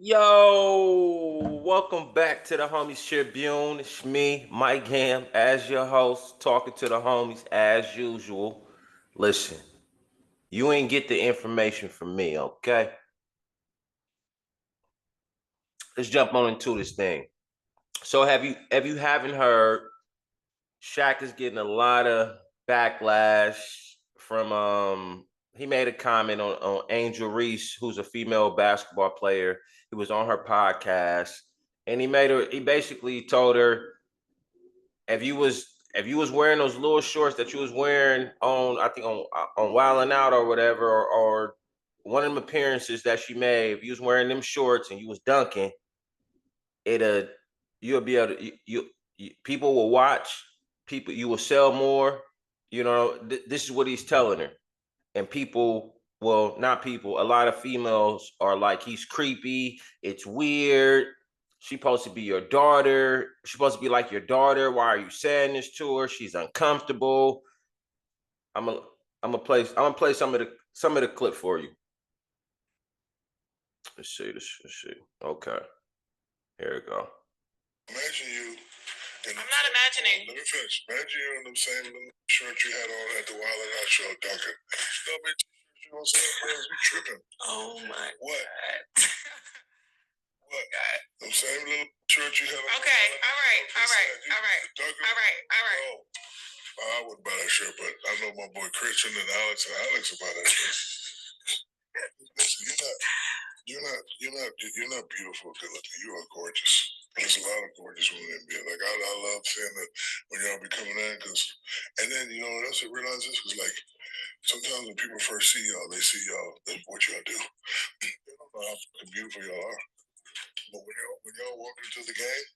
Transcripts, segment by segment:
Yo, welcome back to the Homies Tribune. It's me, Mike Ham, as your host, talking to the homies as usual. Listen, you ain't get the information from me, okay? Let's jump on into this thing. So have you haven't heard, Shaq is getting a lot of backlash from he made a comment on Angel Reese, who's a female basketball player. He was on her podcast and he basically told her if you was wearing those little shorts that you was wearing on I think on Wildin' Out or whatever or one of them appearances that she made, if you was wearing them shorts and you was dunking, it'll you'll be able to people will watch, people you will sell more. This is what he's telling her. And people, well, not people, a lot of females are like, he's creepy, it's weird. She's supposed to be your daughter. She's supposed to be like your daughter. Why are you saying this to her? She's uncomfortable. I'm gonna I'm gonna play some of the clip for you. Let's see. Okay, here we go. Imagine you. I'm not imagining. Let me finish. Imagine you in the same little shirt you had on at the Wild and Out show, Duncan. No, bitch, you know what I'm saying? Girls be tripping. Oh my what? God. What? God. The same little shirt you had on. Okay, all right. I wouldn't buy that shirt, but I know my boy Christian and Alex will buy that shirt. Listen, you're not beautiful, good looking. You are gorgeous. There's a lot of gorgeous women in NBA. Like I love seeing that when y'all be coming in, and then you know what else I realize this was like sometimes when people first see y'all, they see y'all what y'all do. They don't know how fucking beautiful y'all are. But when y'all walk into the game,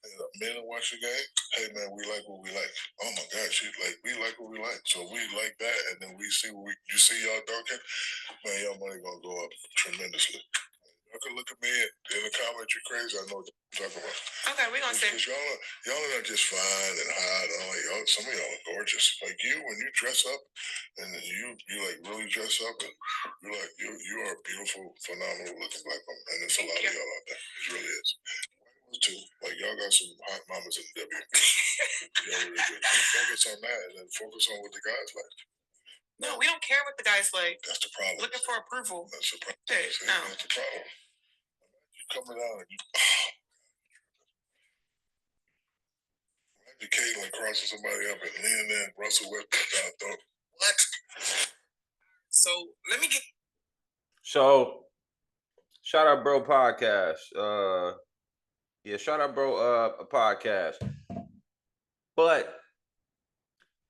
and men are watching the game, hey man, we like what we like. Oh my gosh, we like what we like. So we like that, and then you see y'all dunking, man, y'all money gonna go up tremendously. Y'all can look at me in the comments, you're crazy. I know what you're talking about. Okay, we're gonna see. Y'all are not just fine and hot. Some of y'all are gorgeous. Like you, when you dress up, and you like really dress up, and you are a beautiful, phenomenal looking black woman, and there's a lot of y'all out there. It really is. Too. Like y'all got some hot mamas in the W. Y'all really good. Focus on that, and then focus on what the guys like. No, we don't care what the guys like. That's the problem. Looking for approval. That's the problem. Okay, no. That's the problem. You coming out and you. Imagine Caitlin crossing somebody up and leaning in, Russell Westbrook down throat. What? So let me get. So shout out bro podcast. Shout out bro a podcast. But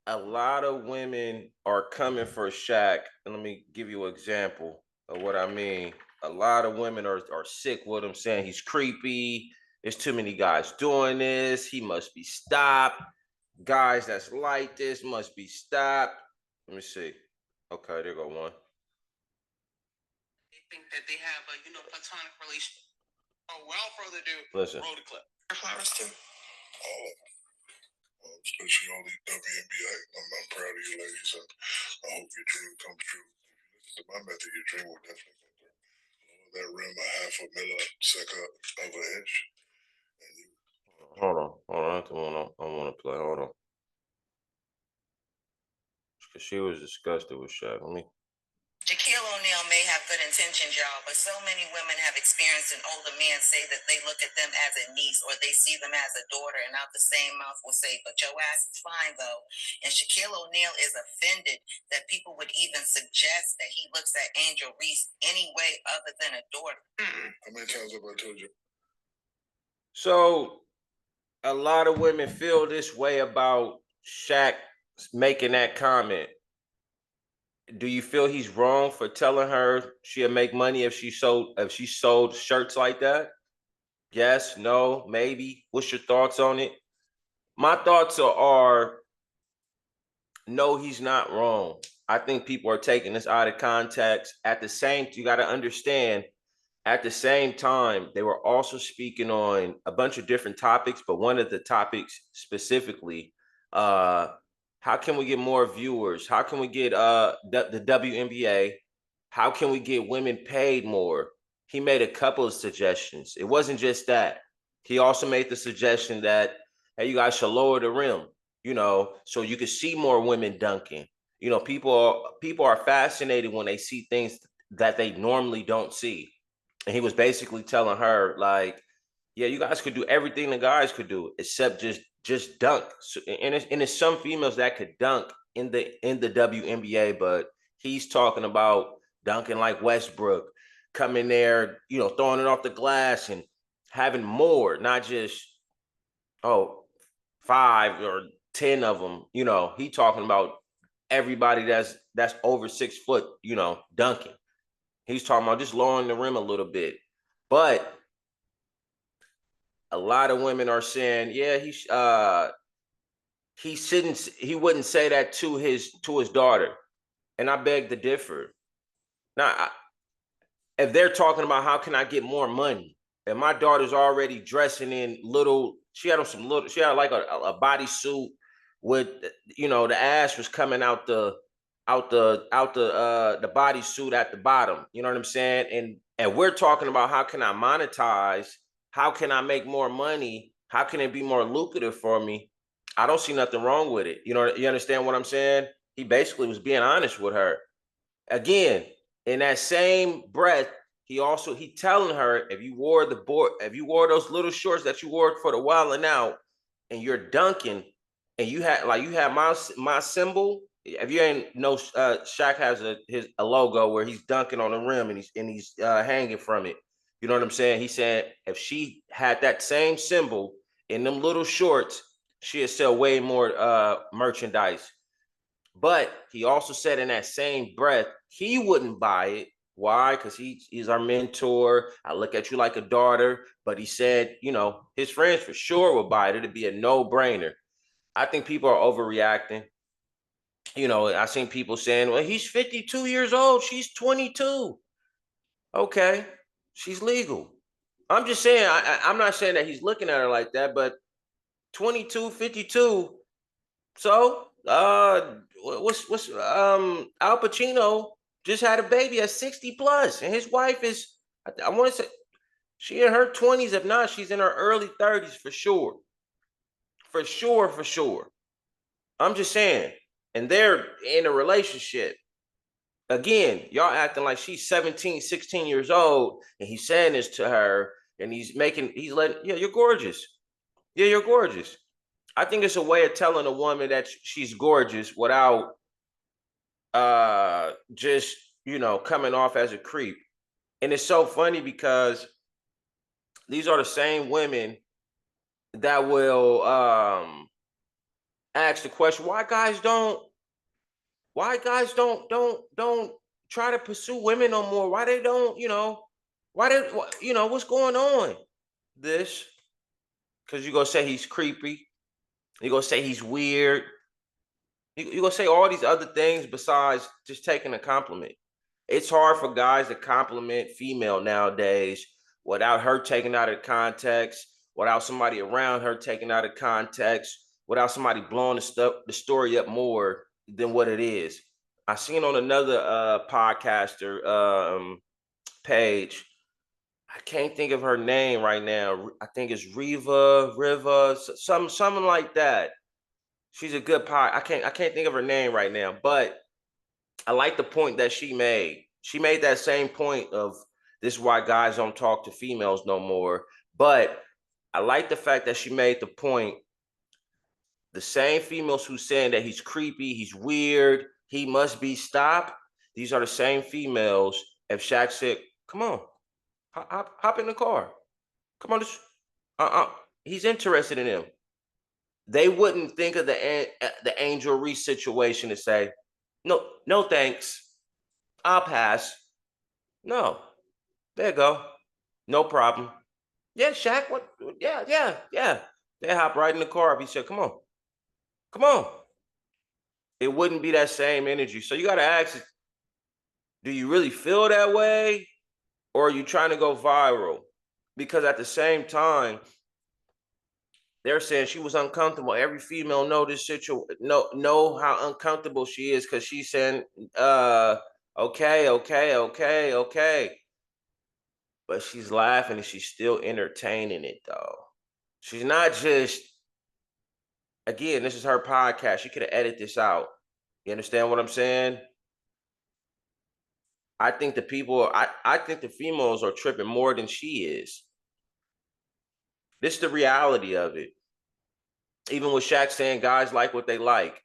a lot of women are coming for Shaq. And let me give you an example of what I mean. A lot of women are sick with him, saying he's creepy. There's too many guys doing this. He must be stopped. Guys that's like this must be stopped. Let me see. Okay, there go one. They think that they have a platonic relationship. Oh, without further ado, listen. Roll the clip. Flowers too. All of them. Especially all these WNBA. I'm proud of you ladies. I hope your dream comes true. If you listen to my method, your dream will definitely come true. Lower that rim a half a millisecond of an inch. And you. Hold on. I want to play. Hold on. Because she was disgusted with Shaq. Let me. Shaquille O'Neal may have good intentions, y'all, but so many women have experienced an older man say that they look at them as a niece or they see them as a daughter, and out the same mouth will say, but your ass is fine, though. And Shaquille O'Neal is offended that people would even suggest that he looks at Angel Reese any way other than a daughter. How many times have I told you? So, a lot of women feel this way about Shaq making that comment. Do you feel he's wrong for telling her she'll make money if she sold shirts like that? Yes, no, maybe. What's your thoughts on it? My thoughts are no, he's not wrong. I think people are taking this out of context. You got to understand, at the same time, they were also speaking on a bunch of different topics, but one of the topics specifically, how can we get more viewers? How can we get the WNBA? How can we get women paid more? he made a couple of suggestions. It wasn't just that. He also made the suggestion that, hey, you guys should lower the rim, so you can see more women dunking. People are fascinated when they see things that they normally don't see. And he was basically telling her, like, yeah, you guys could do everything the guys could do except just dunk. So, and it's some females that could dunk in the WNBA, but he's talking about dunking like Westbrook, coming there, throwing it off the glass and having more, not just, oh, 5 or 10 of them. He talking about everybody that's over 6 foot, dunking. He's talking about just lowering the rim a little bit. But a lot of women are saying, yeah, he wouldn't say that to his daughter. And I beg to differ. Now, if they're talking about how can I get more money, and my daughter's already dressing in she had like a bodysuit with, the ass was coming out the bodysuit at the bottom. You know what I'm saying? And we're talking about how can I monetize, how can I make more money, how can it be more lucrative for me? I don't see nothing wrong with it. You understand what I'm saying? He basically was being honest with her. Again, in that same breath, he telling her, if you wore those little shorts that you wore for the while and out, and you're dunking, and you had my symbol. If you ain't know, Shaq has a logo where he's dunking on the rim and he's hanging from it. You know what I'm saying? He said if she had that same symbol in them little shorts, she'd sell way more merchandise. But he also said in that same breath, he wouldn't buy it. Why? Because he's our mentor. I look at you like a daughter. But he said, his friends for sure would buy it. It'd be a no-brainer. I think people are overreacting. I seen people saying, well, he's 52 years old. She's 22. Okay, she's legal. I'm just saying, I'm not saying that he's looking at her like that, but 22, 52. So, what's Al Pacino just had a baby at 60 plus, and his wife is, I want to say, she in her 20s. If not, she's in her early 30s for sure. For sure, for sure. I'm just saying, and they're in a relationship. Again, y'all acting like she's 17, 16 years old, and he's saying this to her, and he's letting, yeah, you're gorgeous. Yeah, you're gorgeous. I think it's a way of telling a woman that she's gorgeous without just, coming off as a creep. And it's so funny because these are the same women that will ask the question, why guys don't try to pursue women no more? Why they don't, what's going on? This, because you're gonna say he's creepy, you're gonna say he's weird, you're gonna say all these other things besides just taking a compliment. It's hard for guys to compliment female nowadays without her taken out of context, without somebody around her taken out of context, without somebody blowing the story up more than what it is. I seen on another podcaster page. I can't think of her name right now. I think it's Riva, something like that. She's a good I can't think of her name right now, but I like the point that she made. She made that same point of this is why guys don't talk to females no more. But I like the fact that she made the point. The same females who saying that he's creepy, he's weird, he must be stopped. These are the same females. If Shaq said, "Come on, hop in the car. Come on, just he's interested in him." They wouldn't think of the Angel Reese situation to say, "No, no, thanks. I'll pass." No, there you go. No problem. Yeah, Shaq. What? Yeah, yeah, yeah. They hop right in the car. He said, "Come on, come on." It wouldn't be that same energy. So you got to ask, do you really feel that way, or are you trying to go viral? Because at the same time, they're saying she was uncomfortable. Every female know this situation, know how uncomfortable she is because she's saying, okay, okay, okay, okay. but she's laughing and she's still entertaining it though. She's not just, again, this is her podcast. She could have edited this out. You understand what I'm saying? I think I think the females are tripping more than she is. This is the reality of it. Even with Shaq saying guys like what they like.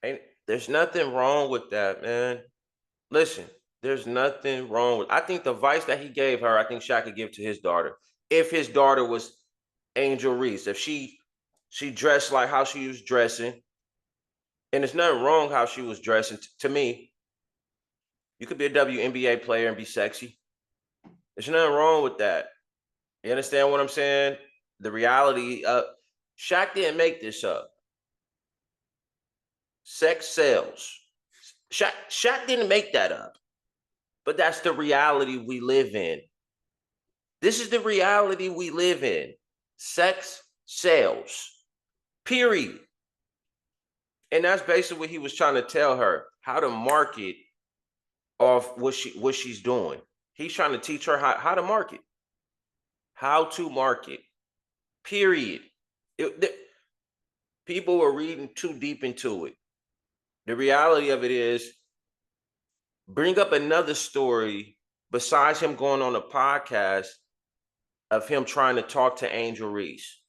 Ain't there's nothing wrong with that, man. Listen, there's nothing wrong with, I think the advice that he gave her, I think Shaq could give to his daughter. If his daughter was Angel Reese, if she dressed like how she was dressing, and there's nothing wrong how she was dressing. To me, you could be a WNBA player and be sexy. There's nothing wrong with that. You understand what I'm saying? The reality of Shaq didn't make this up. Sex sells. Shaq didn't make that up. But that's the reality we live in. This is the reality we live in. Sex sells. Period. And that's basically what he was trying to tell her, how to market off what she's doing. He's trying to teach her how to market. How to market. Period. People were reading too deep into it. The reality of it is, bring up another story besides him going on a podcast of him trying to talk to Angel Reese.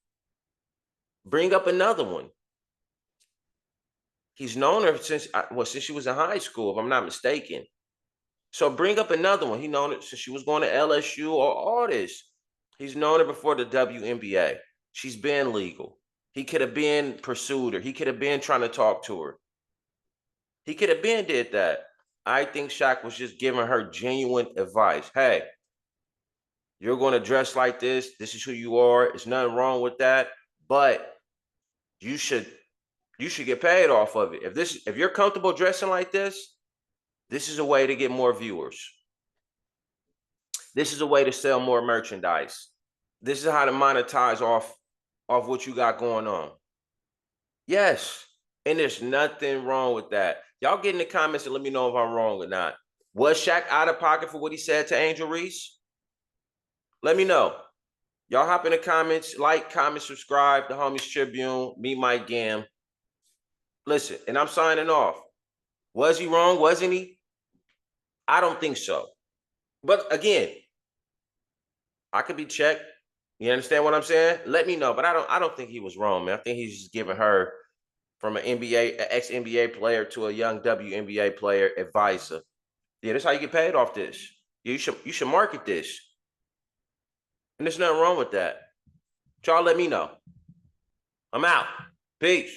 Bring up another one. He's known her since she was in high school, if I'm not mistaken. So bring up another one. He known it since she was going to LSU or all this. He's known her before the WNBA. She's been legal. He could have been pursued her. He could have been trying to talk to her. He could have been did that. I think Shaq was just giving her genuine advice. Hey, you're going to dress like this. This is who you are. There's nothing wrong with that. But you should get paid off of it. If you're comfortable dressing like this is a way to get more viewers. This is a way to sell more merchandise. This is how to monetize off what you got going on. Yes. And there's nothing wrong with that. Y'all get in the comments and let me know if I'm wrong or not. Was Shaq out of pocket for what he said to Angel Reese? Let me know. Y'all hop in the comments, like, comment, subscribe, The Homies Tribune, me, Mike Gam. Listen, and I'm signing off. Was he wrong? Wasn't he? I don't think so. But again, I could be checked. You understand what I'm saying? Let me know. But I don't think he was wrong, man. I think he's just giving her, from an ex-NBA player to a young WNBA player, advisor. Yeah, that's how you get paid off this. You should market this. And there's nothing wrong with that. Y'all let me know. I'm out. Peace.